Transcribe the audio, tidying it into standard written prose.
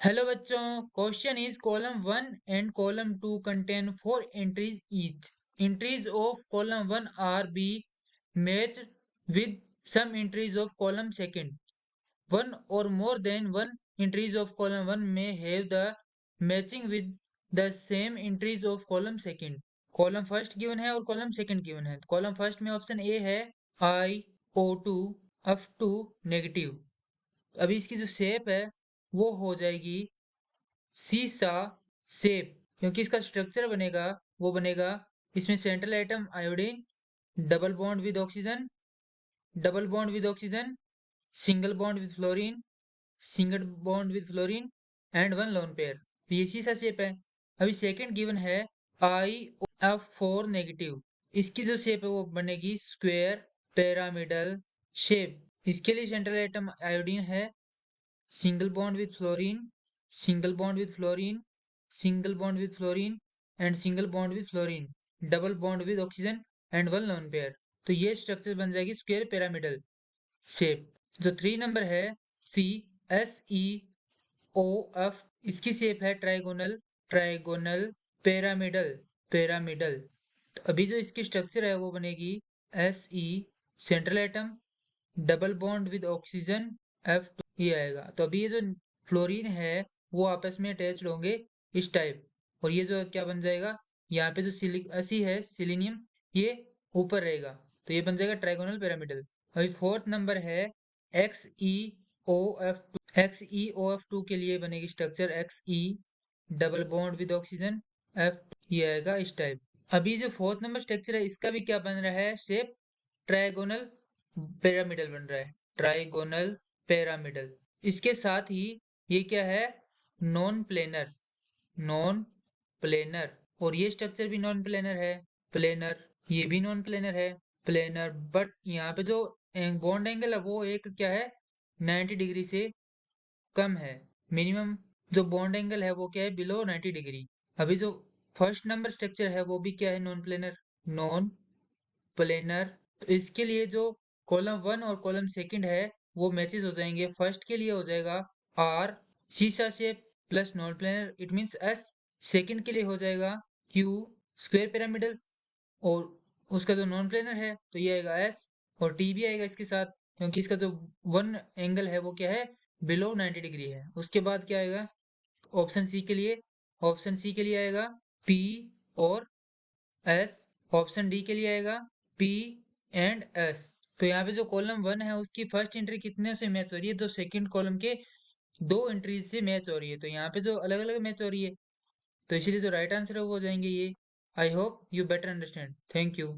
Hello बच्चों, question is column one and column to contain four entries each. Entries of column 1 are be matched with some entries of column second. One or more than one entries of column 1 may have the matching with the same entries of column second. Column first given है और column second given है. Column first में option A है I O2 F2 negative. अभी इसकी जो shape है वो हो जाएगी सीसा शेप, क्योंकि इसका स्ट्रक्चर बनेगा वो बनेगा इसमें central atom iodine, double bond with oxygen, double bond with oxygen, single bond with fluorine, single bond with fluorine and one lone pair. तो ये सीसा शेप है. अभी सेकंड गिवन है IF4 नेगेटिव. इसकी जो शेप है वो बनेगी स्क्वायर पिरामिडल शेप. इसके लिए सेंट्रल एटम आयोडीन है, single bond with fluorine, single bond with fluorine, single bond with fluorine and single bond with fluorine, double bond with oxygen and one lone pair. तो ये structure बन जाएगी square pyramidal shape. जो 3 number है CSEOF, इसकी shape है trigonal, trigonal pyramidal, pyramidal. तो अभी जो इसकी स्ट्रक्चर है वो बनेगी SE central atom, double bond with oxygen F2, ये आएगा. तो अभी ये जो फ्लोरीन है वो आपस में अटैच होंगे इस टाइप, और ये जो क्या बन जाएगा, यहाँ पे जो सिलिक सी है सिलीनियम, ये ऊपर रहेगा. तो ये बन जाएगा ट्राइगोनल पिरामिडल. अभी फोर्थ नंबर है XeOF2. XeOF2 के लिए बनेगी structure XE double bond with oxygen F2, ये आएगा इस टाइप. अभी जो फोर्थ नंबर स्ट्रक्चर है इसका भी क्या बन रहा है शेप, ट्राइगोनल पिरामिडल बन रहा है, ट्राइगोनल पिरामिडल. इसके साथ ही ये क्या है, नॉन प्लेनर, नॉन प्लेनर. और ये स्ट्रक्चर भी नॉन प्लेनर है, प्लेनर. ये भी नॉन प्लेनर है, प्लेनर. बट यहाँ पे जो बॉन्ड एंगल है वो एक क्या है, 90 डिग्री से कम है. मिनिमम जो बॉन्ड एंगल है वो क्या है, बिलो 90 डिग्री. अभी जो फर्स्ट नंबर स्ट्रक्चर है वो भी क्या है, नॉन प्लेनर, नॉन प्लेनर. तो इसके लिए जो कॉलम वन और कॉलम सेकंड है वो मैचेस हो जाएंगे. फर्स्ट के लिए हो जाएगा आर सीसा shape plus non planar, it means S. Second के लिए हो जाएगा क्यू स्क्वायर पिरामिडल, और उसका जो नॉन प्लेनर है तो ये आएगा एस, और टी भी आएगा इसके साथ, क्योंकि इसका जो वन एंगल है वो क्या है, बिलो 90 डिग्री है. उसके बाद क्या आएगा ऑप्शन सी के लिए, ऑप्शन सी के लिए आएगा पी और एस. ऑप्शन डी के लिए आएगा पी एंड एस. तो यहाँ पे जो कॉलम वन है उसकी फर्स्ट एंट्री कितने से मैच हो रही है, तो सेकंड कॉलम के दो एंट्रीज से मैच हो रही है. तो यहाँ पे जो अलग अलग मैच हो रही है, तो इसीलिए जो राइट आंसर है वो हो जाएंगे ये. I hope you better understand. Thank you.